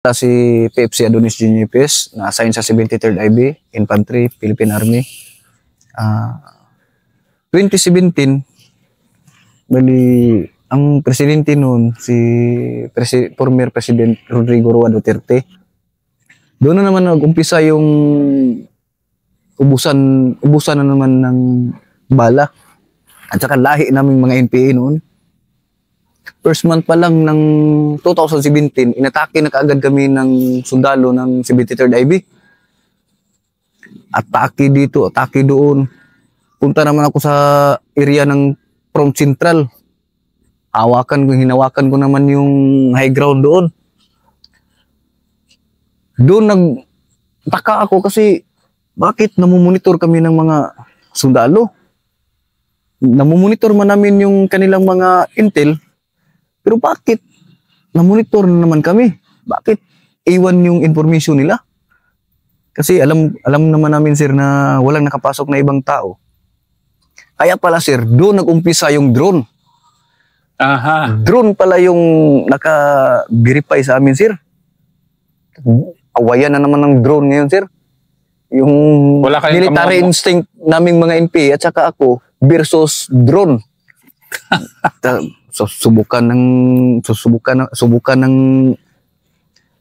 Si PFC Adonis Junior Pes, na-assign sa 73rd IB, Infantry, Philippine Army. 2017, bali, ang presidente noon, si former President Rodrigo Roa Duterte. Doon na naman nag-umpisa yung ubusan na naman ng bala. At saka lahi naming mga NPA noon. First month pa lang ng 2017, inatake na kaagad kami ng sundalo ng 73rd IB. Atake dito, atake doon. Punta naman ako sa area ng Front Central. Hinawakan ko naman yung high ground doon. Doon nagtaka ako kasi bakit namumonitor kami ng mga sundalo? Namumonitor man namin yung kanilang mga intel. Pero bakit namonitor na naman kami? Bakit iwan yung information nila? Kasi alam naman namin sir na walang nakapasok na ibang tao. Kaya pala sir, doon nag-umpisa yung drone. Aha. Drone pala yung naka-verify sa amin sir. Awayan na naman ng drone ngayon sir. Yung military instinct naming mga NP at saka ako versus drone. So, subukan ng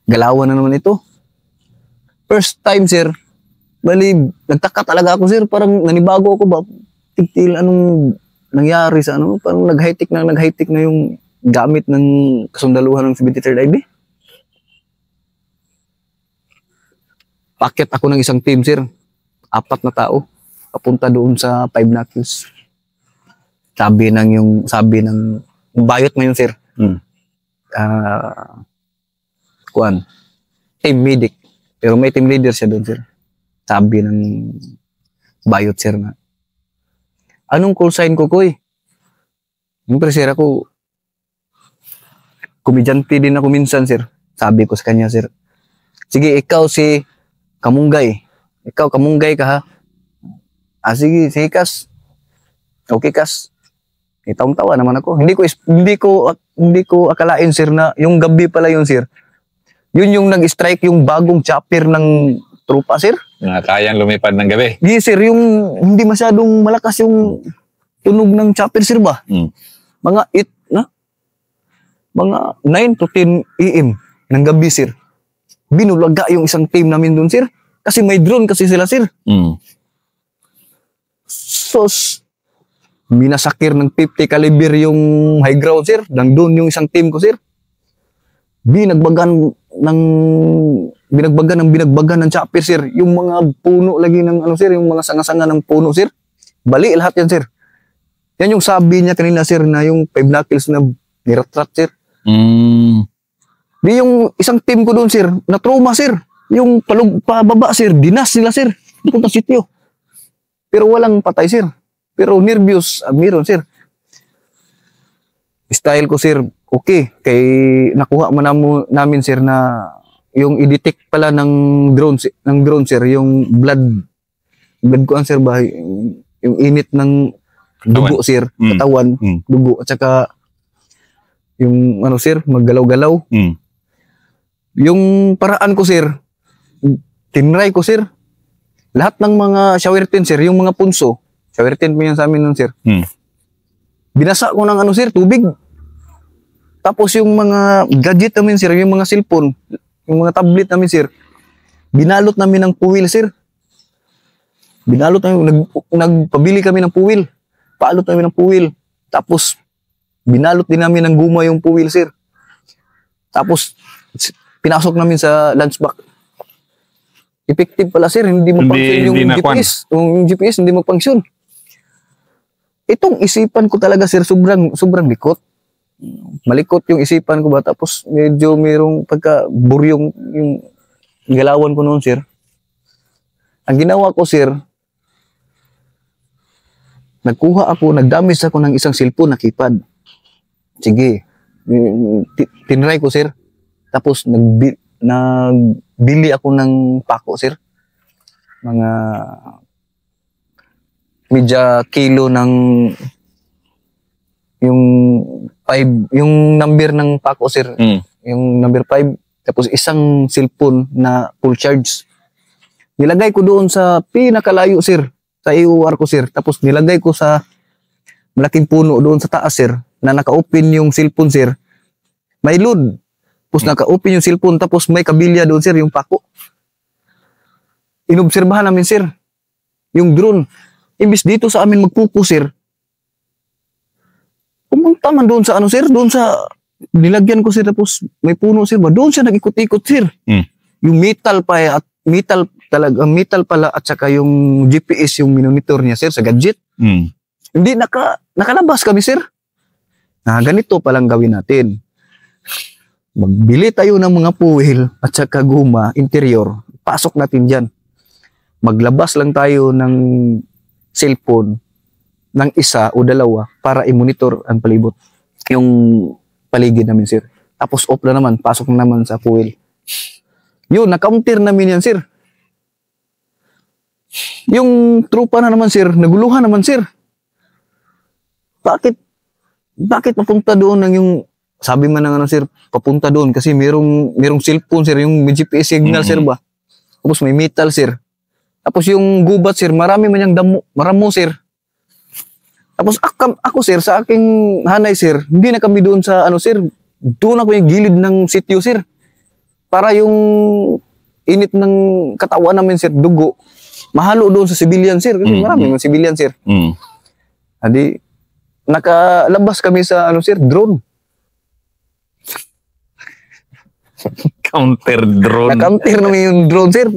galawan na naman ito. First time sir, bali nagtaka talaga ako sir, parang nanibago ako ba? Tigtil anong nangyari sa ano, parang nag-high-tech na yung gamit ng kasundaluhan ng 73rd IB. Paket ako ng isang team sir, 4 na tao, papunta doon sa 5 knuckles. Sabi ng bayot ngayon sir. Team medic. Pero may team leader siya doon sir. Sabi ng bayot sir na, anong call sign ko koy? Siyempre sir ako, komedyante din ako minsan sir. Sabi ko sa kanya sir, sige ikaw si Kamunggay. Ikaw Kamunggay ka ha? Sige kas. Okay kas. Itawang-tawa naman ako. Hindi ko akalain sir na yung gabi pala yun sir. Yun yung nag-strike yung bagong chopper ng trupa sir. Nga kayang lumipad ng gabi. Di sir, yung hindi masyadong malakas yung tunog ng chopper sir ba? Mga 9 to 10 AM ng gabi sir. Binulaga yung isang team namin dun sir. Kasi may drone kasi sila sir. So, minasakir ng 50 caliber yung high ground sir. Nandun yung isang team ko sir. Binagbagan ng chopper sir. Yung mga puno lagi ng ano sir, yung mga sanga-sanga ng puno sir. Bali lahat yan sir. Yan yung sabi niya kanina sir na yung 5 knuckles na niratrat sir. Di yung isang team ko doon sir, na trauma sir. Yung pababa sir, dinas nila sir. Di punta sityo. Pero walang patay sir. Pero nervous, meron sir. Style ko sir, okay. Kay nakuha mo namin sir na yung i-detect pala ng drone sir, yung blood ko ang sir ba, yung init ng dugo sir, katawan, dugo, at saka yung ano sir, maggalaw-galaw. Yung paraan ko sir, tinry ko sir, lahat ng mga shower tin sir, yung mga punso, shower tin mo yan sa amin nun sir. Binasa ko ng ano sir, tubig. Tapos yung mga gadget namin sir, yung mga cellphone, yung mga tablet namin sir, binalot namin ng puwil sir. Binalot namin, nagpabili kami ng puwil. Paalot namin ng puwil. Tapos binalot din namin ng guma yung puwil sir. Tapos pinasok namin sa lunch bag. Effective pala sir, hindi mag-function yung GPS. Yung GPS hindi mag-function. Itong isipan ko talaga sir, sobrang likot. Malikot yung isipan ko ba, tapos medyo mayroong pagka-buryong yung galawan ko noon sir. Ang ginawa ko sir, nagdamis ako ng isang cellphone na keypad. Sige, tinry ko sir. Tapos nagbili ako ng pako sir. Mga medya kilo ng yung 5, yung number ng pako sir. Yung number 5, Tapos isang cellphone na full charge. Nilagay ko doon sa pinakalayo, sir. Sa AOR ko, sir. Tapos nilagay ko sa malaking puno doon sa taas, sir. Na naka-open yung cellphone, sir. May load. Tapos naka-open yung cellphone. Tapos may kabilya doon, sir, yung pako. Inobserbahan namin, sir. Yung drone. Imbis dito sa amin magpupo, sir. Pumunta man doon sa ano, sir. Doon sa nilagyan ko, sir. Tapos may puno, sir. Doon siya nag-ikot-ikot, sir. Yung metal pa at metal talaga, metal pala at saka yung GPS yung monitor niya, sir, sa gadget. Hindi nakalabas kami, sir. Ganito palang gawin natin. Magbili tayo ng mga fuel at saka guma, interior. Pasok natin dyan. Maglabas lang tayo ng cellphone ng isa o dalawa para i-monitor ang palibot. Yung paligid namin, sir. Tapos off na naman, pasok na naman sa fuel. Yun, na-counter namin yan, sir. Yung trupa na naman, sir, naguluhan naman, sir. Bakit papunta doon ng yung, sabi man ng ano, sir, papunta doon kasi merong cellphone, sir, yung may GPS signal, sir ba? Tapos may metal, sir. Tapos yung gubat, sir, marami man yung maramo, sir. Tapos ako, sir, sa aking hanay, sir, hindi na kami doon sa, ano, sir, doon ako yung gilid ng sitio, sir. Para yung init ng katawan namin, sir, dugo, mahalo doon sa civilian, sir. Kasi marami mga civilian, sir. Adi, nakalabas kami sa, ano, sir, drone. Counter drone. Na-counter namin yung drone, sir.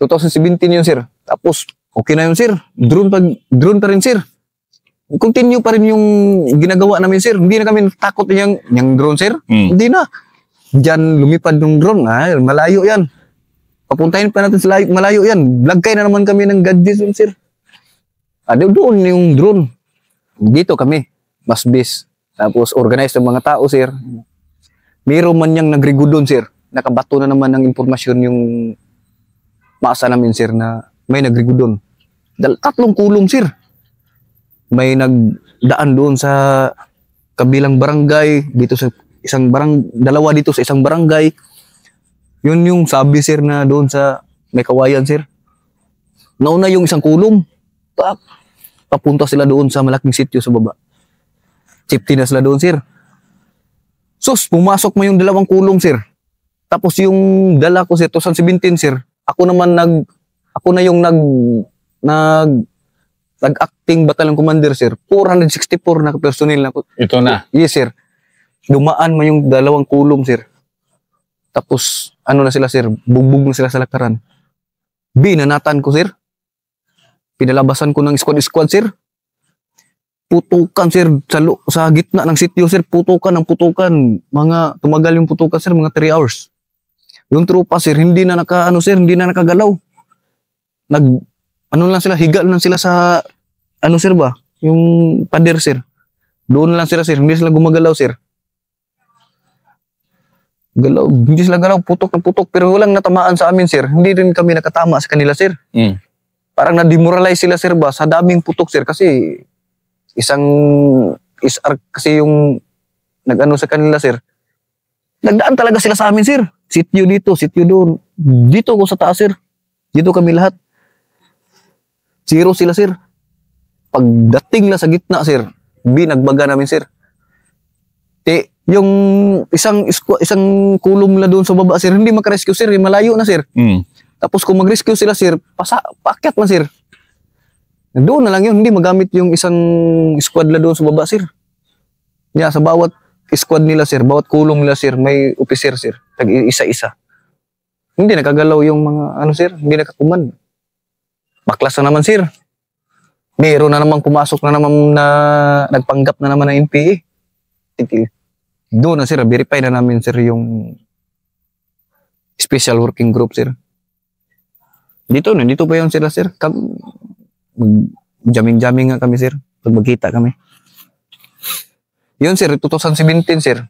2017 yun, sir. Tapos, okay na yun, sir. Drone pa rin, sir. Continue pa rin yung ginagawa namin, sir. Hindi na kami takot yung drone, sir. Hindi na. Diyan lumipad yung drone. Malayo yan. Papuntahin pa natin sa malayo yan. Lagkay na naman kami ng gadgets, sir. Doon yung drone. Dito kami. Mas base. Tapos organize ng mga tao, sir. Mayroon man niyang nagrigo doon, sir. Nakabato na naman ng impormasyon yung maasa namin, sir, na may nagrigo doon. 3 kulong, sir. May nagdaan doon sa kabilang barangay, dito sa isang dalawa dito sa isang barangay. Yun yung sabi, sir, na doon sa may kawayan, sir. Nauna yung isang kulong. Papunta sila doon sa malaking sitio sa baba. Safety na sila doon, sir. Sus, pumasok mo yung 2 kulong, sir. Tapos yung dala ko, sir, 2017, sir. Ako na yung nag-acting battalion commander, sir. 464 na personnel na. Ito na. Yes, sir. Dumaan mo yung 2 kulong, sir. Tapos, ano na sila, sir? Bugbog na sila sa lakaran. Binanatan ko, sir. Pinalabasan ko ng squad, sir. Putukan, sir, sa gitna ng sitio, sir. Putukan. Mga, tumagal yung putukan, sir, mga 3 hours. Yung trupa, sir, hindi na nakagalaw. Ano lang sila, higa lang sila sa, ano, sir ba? Yung pader, sir. Doon lang sila, sir. Hindi sila gumagalaw, sir. Hindi sila galaw, putok na putok. Pero walang natamaan sa amin, sir. Hindi rin kami nakatama sa kanila, sir. Parang na-demoralize sila, sir ba? Sa daming putok, sir. Kasi isang ISR kasi yung nag-ano sa kanila, sir. Nagdaan talaga sila sa amin, sir. Sityo dito, sityo doon. Dito ko sa taas, sir. Dito kami lahat. Zero sila, sir. Pagdating na sa gitna, sir, binagbaga namin, sir. Yung isang kulong nila doon sa baba, sir, hindi makarescue, sir. Malayo na, sir. Tapos kung mag-rescue sila, sir, paakyat na, sir. Doon na lang yun. Hindi magamit yung isang squad na doon sa baba, sir. Sa bawat squad nila, sir, bawat kulong nila, sir, may officer, sir. Isa-isa. Hindi nakagalaw yung mga, ano, sir, hindi nakakuman. Baklas na naman, sir. Meron na naman pumasok na naman na nagpanggap na naman ng NPA. Doon na, sir, verify na namin, sir, yung special working group, sir. Dito pa yun sila, sir. Jamming nga kami, sir. Pag magkita kami. Yun, sir, 2017, sir.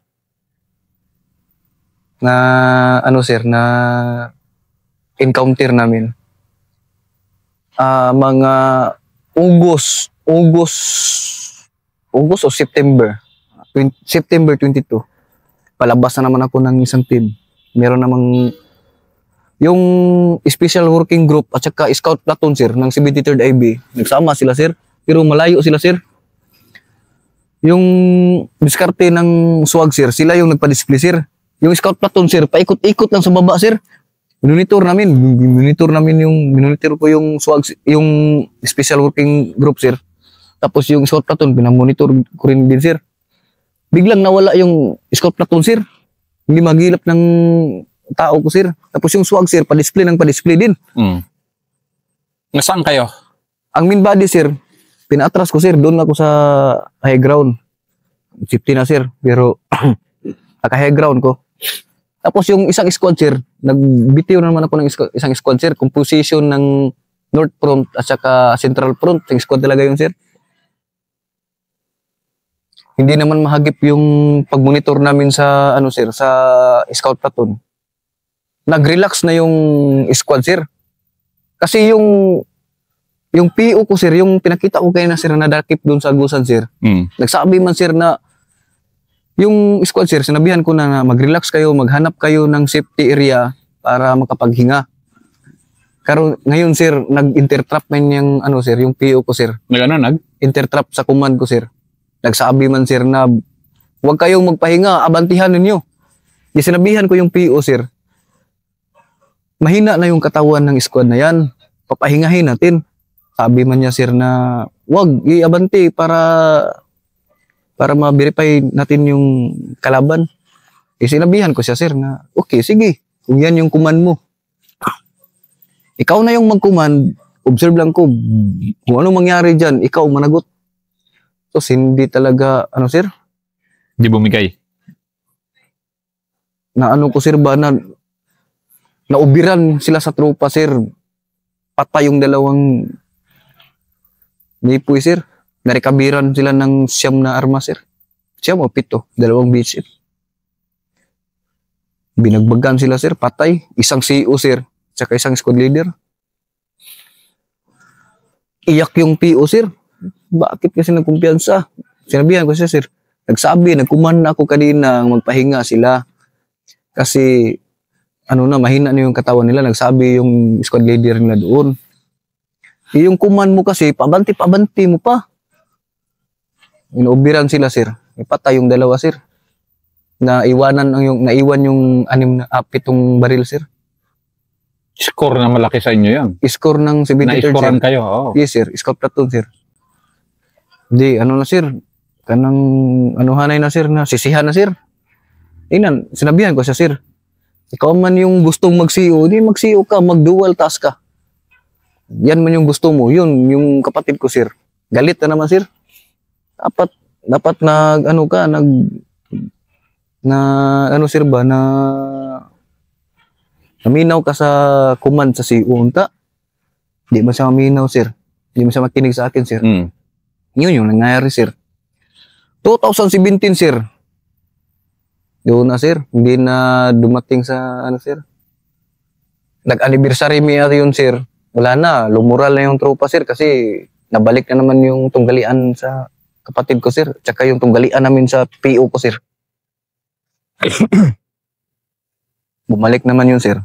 Na, ano, sir, na encounter namin. Mga August o September. September 22. palabas na naman ako ng isang team. Meron namang yung special working group at saka scout platoon sir ng 73rd IB. Nagsama sila sir, pero malayo sila sir. Yung diskarte ng swag sir, sila yung nagpa-display sir. Yung scout platoon sir, paikot-ikot lang sa baba sir. Monitor ko yung swag, yung special working group sir. Tapos yung scout platoon, pinamonitor ko rin din sir. Biglang nawala yung scout platoon sir. Hindi magilap ng tao ko sir. Tapos yung swag sir, pa-display din. Nasaan kayo? Ang main body sir, pinaatras ko sir, doon ako sa high ground. Safety na sir, pero naka-high ground ko. Tapos yung isang squad sir, nagbitiw naman ako ng isang squad sir, composition ng North Front at saka Central Front, yung squad talaga yun sir. Hindi naman mahagip yung pag-monitor namin sa ano sir, sa scout platoon. Nag-relax na yung squad sir. Kasi yung PO ko sir, yung pinakita ko kayo na sir na nadakip doon sa Agusan sir. Nagsabi man sir na yung squad sir, sinabihan ko na mag-relax kayo, maghanap kayo ng safety area para makapaghinga. Pero ngayon sir, nag-intertrap man yung ano sir, yung PO ko sir. Intertrap sa command ko sir. Nagsabi man sir na huwag kayong magpahinga, abantihan ninyo. Di sinabihan ko yung PO sir. Mahina na yung katawan ng squad na yan. Papahingahin natin. Sabi man niya sir na huwag i-abanti para ma-verify natin yung kalaban. Sinabihan ko siya sir na okay, sige. Kung yan yung command mo. Ikaw na yung mag-command. Observe lang ko. Kung ano mangyari dyan, ikaw managot. So, hindi talaga, ano sir? Di bumigay. Na ano ko sir ba, naubiran sila sa tropa sir. Patay yung dalawang nipoy sir. Narekabiran sila ng siyam na arma sir. Siyam o 7, dalawang BHF. Binagbagan sila sir, patay. Isang CO sir, tsaka isang squad leader. Iyak yung PO sir. Bakit kasi nagkumpiyansa? Sinabihan ko siya sir. Nagsabi, nagkuman na ako kanina magpahinga sila. Kasi ano na, mahina na yung katawan nila. Nagsabi yung squad leader nila doon. Yung kuman mo kasi, pabanti mo pa. Inuubiran sila sir. Ipatay yung dalawa sir. Naiwan yung 7 baril sir. Score na malaki sa inyo yan. Score ng 73rd Na-scorean sir. kayo, oo. Yes sir, scout platoon sir. Di, ano na sir, kanang anuhanay na sir, na sisihan na sir. Inan, sinabihan ko siya sir, ikaw man yung gustong mag-CO, di mag-CO ka, mag-dual task ka. Yan man yung gusto mo, yun, yung kapatid ko sir. Galit na naman sir. Dapat ano sir ba, naminaw ka sa command sa CO, unta. Di man siya maminaw sir. Di man siya makinig sa akin sir. Yun yung nangyayari sir. 2017 sir. Doon na sir. Hindi na dumating sa ano sir. Nag-anniversary mi yun sir. Wala na. Lumural na yung tropa sir kasi nabalik na naman yung tunggalian sa kapatid ko sir. Tsaka yung tunggalian namin sa PO ko sir. Bumalik naman yun sir.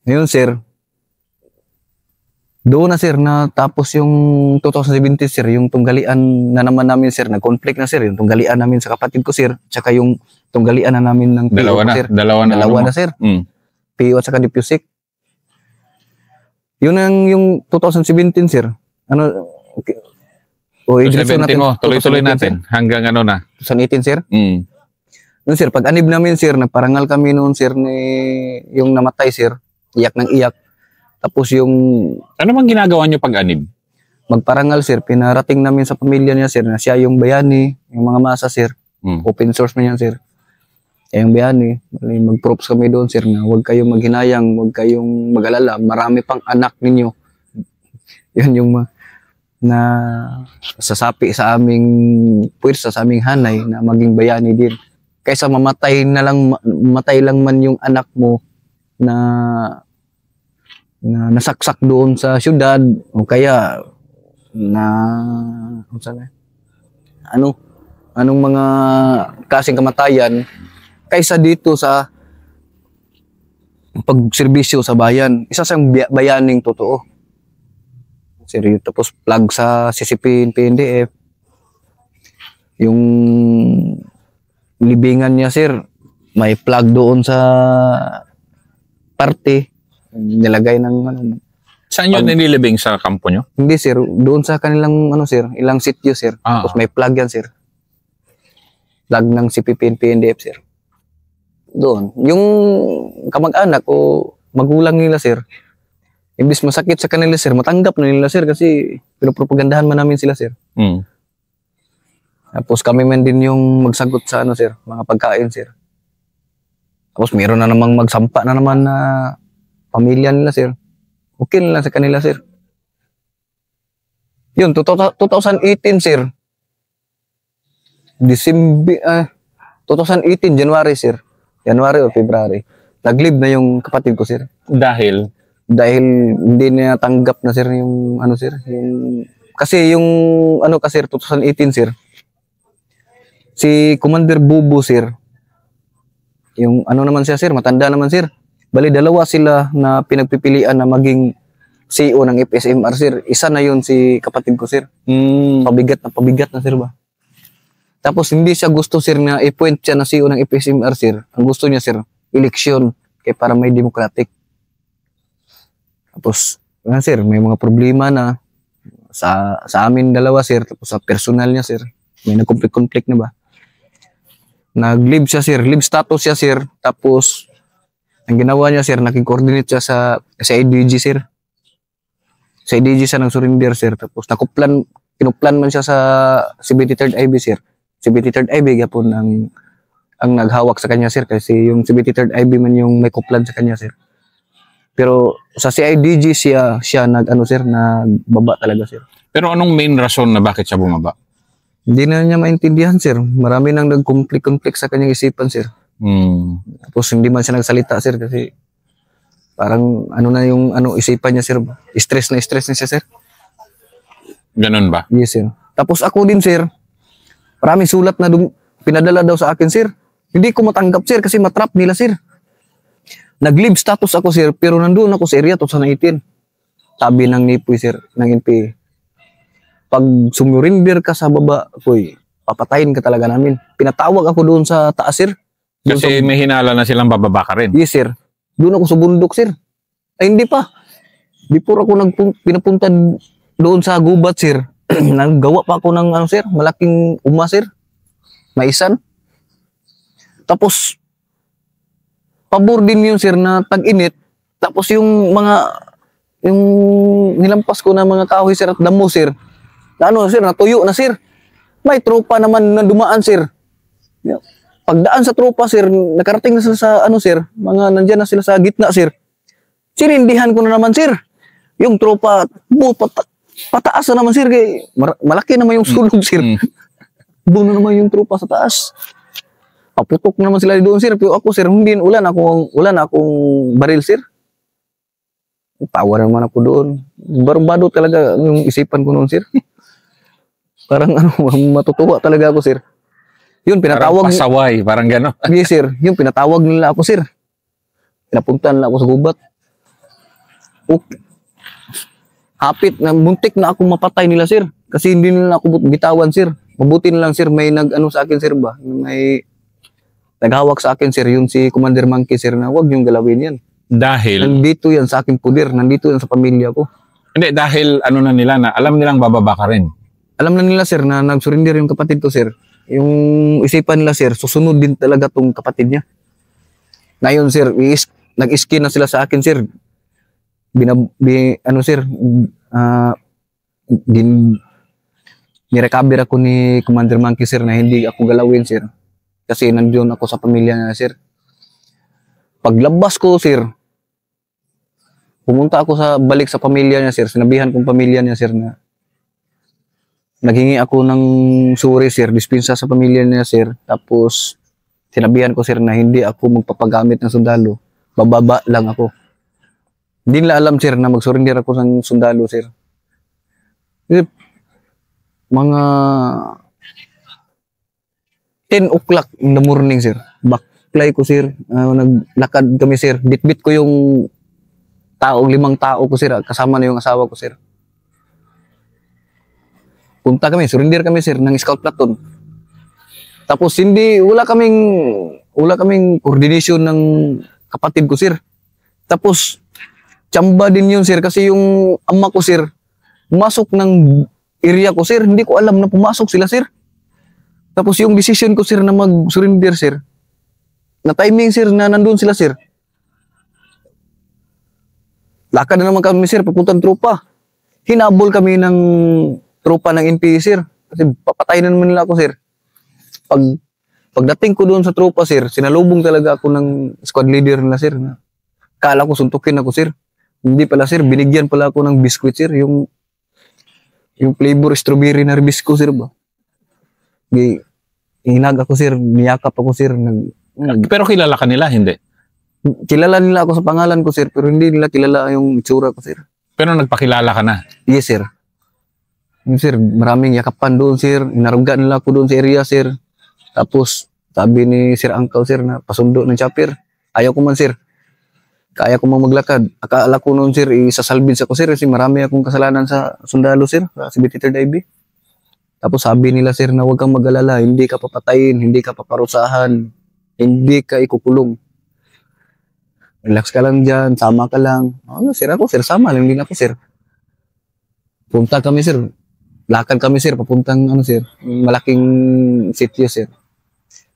Ngayon sir, doon na sir, natapos yung 2017 sir, yung tunggalian na naman namin sir, nag-conflict na sir, yung tunggalian namin sa kapatid ko sir, tsaka yung tunggalian na namin ng PO Dalawa na, sir. dalawa na Sir. Mm. PO at saka Depusik. Yun ang yung 2017 sir. Ano, okay. O, 2017 mo, tuloy-tuloy natin, hanggang ano na. 2018 sir. Noon sir, pag anib namin sir, nagparangal kami noon sir ni yung namatay sir, iyak ng iyak. Tapos yung Ano bang ginagawa nyo pag anib? magparangal sir, pinarating namin sa pamilya niya sir na siya yung bayani, yung mga masa sir. Open source man yan sir. Siya yung bayani. Mag-props kami doon sir na huwag kayong maghinayang, huwag kayong mag-alala, marami pang anak ninyo. Yun yung na sasapi sa aming puwersa, sa aming hanay na maging bayani din. Kaysa matay lang man yung anak mo na nasaksak doon sa syudad o kaya anong mga kasing kamatayan kaysa dito sa pagserbisyo sa bayan. Isa siyang bayaning totoo. Sir, yun. Tapos plug sa CCP, PNDF. Yung libingan niya, sir, may plug doon sa parte. Nilagay ng ano. Saan yun nililibing sa kampo nyo? Hindi, sir. Doon sa kanilang ano, sir, ilang sityo, sir. Tapos may plug yan, sir. Plug ng CPP, PNDF, sir. Doon. Yung kamag-anak o magulang nila, sir, imbis masakit sa kanila, sir, matanggap na nila, sir, kasi pinopropagandahan man namin sila, sir. Tapos kami man din yung magsagot sa ano, sir, mga pagkain, sir. Tapos meron na namang magsampa na naman na pamilya nila, sir. Okay na lang sa kanila, sir. Yun, 2018, sir. December, 2018, January, sir. January o February. Nag-leave na yung kapatid ko, sir. Dahil Hindi niya tanggap na, sir, yung ano, sir. Kasi yung ano, kasi 2018, sir. Si Commander Bubu, sir. Yung ano naman siya, sir. Matanda naman, sir. Bali, dalawa sila na pinagpipilian na maging CEO ng FSMR, sir. Isa na yun si kapatid ko, sir. Pabigat na, sir, ba? Tapos hindi siya gusto, sir, na i-point siya na CEO ng FSMR, sir. Ang gusto niya, sir, eleksyon. Kaya para may democratic. Tapos, sir, may mga problema na sa amin dalawa, sir. Tapos sa personal niya, sir. May nag-conflict na ba? Nag-leave siya, sir. Leave status siya, sir. Tapos, ang ginawa niya, sir, nakikoordinate siya sa IDG, sir. Sa IDG siya nang surrender, sir. Tapos, kinuplan man siya sa 73rd IB, sir. 73rd IB, gapon ang naghawak sa kanya, sir. Kasi yung 73rd IB man yung may kuplan sa kanya, sir. Pero sa CIDG siya nag-ano, sir, nagbaba talaga, sir. Pero anong main rason na bakit siya bumaba? Hindi na niya maintindihan, sir. Marami nang nag-conflict sa kanyang isipan, sir. Tapos hindi man siya nagsalita, sir, kasi parang ano na yung isipan niya, sir. Stress na siya, sir. Ganun ba? Yes, sir. Tapos ako din, sir, maraming sulat na pinadala daw sa akin, sir. Hindi ko matanggap, sir, kasi matrap nila, sir. Nag-leave status ako, sir, pero nandun ako sa area 2018. Sabi ng NIPOY, sir, ng NPA. Pag sumurinder ka sa baba, papatayin ka talaga namin. Pinatawag ako doon sa taas, sir. Kasi may hinala na silang bababa ka rin. Yes, sir. Doon ako sa bundok, sir. Ay, hindi pa. Before ako pinapunta doon sa gubat, sir, naggawa pa ako ng sir, malaking sir. Maisan. Tapos, pabor din yun, sir, na tag-init. Tapos yung nilampas ko na mga kahoy, sir, at damo, sir. Sir, natuyo na, sir. May tropa naman na dumaan, sir. Pagdaan sa tropa, sir, nakarating na sila sa sir, nandyan na sila sa gitna, sir. Sinindihan ko na naman, sir. Yung tropa, pataas na naman, sir. Malaki naman yung sulog, sir. Doon na naman yung tropa sa taas. Paputok naman sila doon, sir. Pero ako, sir, hindi, wala na akong baril, sir. Power naman ako doon. Barbado talaga yung isipan ko noon, sir. Parang matutuwa talaga ako, sir. Yun, pinatawag. Parang pasaway, parang gano'n. Yes, sir. Yung pinatawag nila ako, sir. Pinapunta nila ako sa gubat. Okay. Hapit, muntik na ako mapatay nila, sir. Kasi hindi nila ako bitawan, sir. Mabuti na lang, sir, may sa akin, sir, ba? May naghawak sa akin, sir, yun si Commander Monkey, sir, na huwag yung galawin yan. Dahil? Nandito yan sa aking puder, nandito yan sa pamilya ko. Hindi, dahil na nila na, alam nilang bababa ka rin. Alam na nila, sir, na nag-surrender yung kapatid ko, sir. Yung isipan nila, sir, susunod din talaga tong kapatid niya. Ngayon, sir, nag-skin na sila sa akin, sir. Sir, nirecover ako ni Commander Monkey, sir, na hindi ako galawin, sir. Kasi nandiyon ako sa pamilya niya, sir. Paglabas ko, sir, pumunta ako balik sa pamilya niya, sir. Sinabihan kong pamilya niya, sir, na naghingi ako ng sorry, sir, dispensa sa pamilya niya, sir. Tapos, sinabihan ko, sir, na hindi ako magpapagamit ng sundalo. Bababa lang ako. Hindi nila alam, sir, na mag-surrender ako ng sundalo, sir. Mga 10 o'clock in the morning, sir. nagsuklay ko, sir. Naglakad kami, sir. Bitbit ko yung 5 tao ko, sir. Kasama na yung asawa ko, sir. Punta kami, surrender kami, sir, ng scout platoon. Tapos wala kaming coordination ng kapatid ko, sir. Tapos tsamba din yun, sir, kasi yung ama ko, sir, pumasok ng area ko, sir. Hindi ko alam na pumasok sila, sir. Tapos yung decision ko, sir, na mag-surrender, sir, na timing, sir, na nandun sila, sir. Lakad na naman kami, sir, papuntang tropa. Hinabol kami ng tropa ng NPA, sir. Kasi papatayin na naman nila ako, sir. Pagdating ko doon sa tropa, sir, sinalubong talaga ako ng squad leader nila, sir. Kala ko suntukin ako, sir. Hindi pala, sir. Binigyan pala ako ng biscuit, sir. Yung flavor strawberry na biscuit, sir, ba? Hinag ako, sir. Niyakap ako, sir. Pero kilala ka nila, hindi? Kilala nila ako sa pangalan ko, sir. Pero hindi nila kilala yung itsura ko, sir. Pero nagpakilala ka na? Yes, sir. Yung, sir, maraming yakapan doon, sir. Inarugan nila ako doon sa area, sir. Tapos, sabi ni Sir Uncle, sir, na pasundo ng chopper. Ayaw ko man, sir. Kaya ko man maglakad. Akala ko noon, sir, isasalbins ako, sir, kasi marami akong kasalanan sa sundalo, sir, sa 73rd IB. Tapos sabi nila, sir, na huwag kang mag-alala, hindi ka papatayin, hindi ka paparusahan, hindi ka ikukulong. Relax ka lang dyan, sama ka lang. Ano, sir, ako, sir, sama lang din ako, sir. Punta kami, sir. Lakad kami, sir, papuntang, sir, malaking sitio, sir.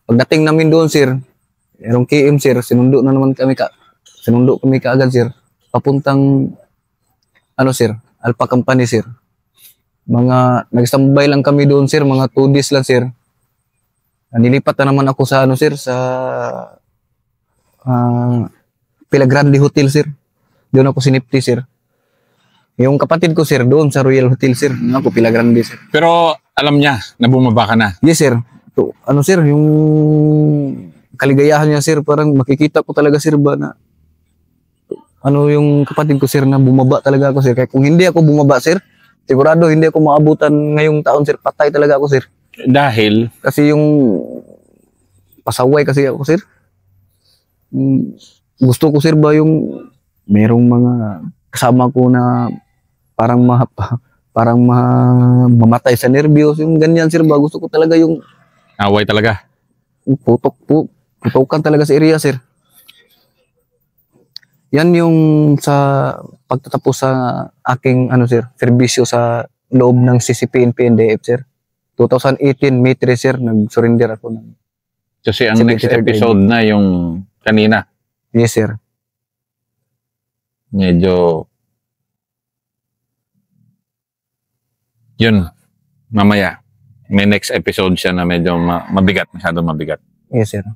Pagdating namin doon, sir, merong KM, sir, sinundo kami kaagad, sir. Papuntang, sir, Alpha Company, sir. Nag-standby lang kami doon, sir, mga 2 days lang, sir. Nilipat na naman ako sa, sir, sa Pilagrande Hotel, sir. Doon ako sinipti, sir. Yung kapatid ko, sir, doon sa Royal Hotel, sir. Ako, Pilagrande, sir. Pero alam niya na bumaba ka na? Yes, sir. So, sir, yung kaligayahan niya, sir, parang makikita ko talaga, sir, ba na yung kapatid ko, sir, na bumaba talaga ako, sir. Kaya kung hindi ako bumaba, sir, sigurado hindi ako maabutan ngayong taon, sir. Patay talaga ako, sir. Dahil? Kasi yung pasaway kasi ako, sir. Gusto ko, sir, ba yung merong mga kasama ko na parang mamatay sa nervyos, yung ganyan, sir, ba? Gusto ko talaga yung Away talaga? Putukan talaga sa area, sir. Yan yung sa pagtatapos sa aking, sir, serbisyo sa loob ng CCP and PNDF, sir. 2018, May 3, sir, nag-surrender ako. Kasi ang next episode na yung kanina. Yes, sir. Medyo yun, mamaya may next episode siya na medyo mabigat, masyadong mabigat. Yes, sir.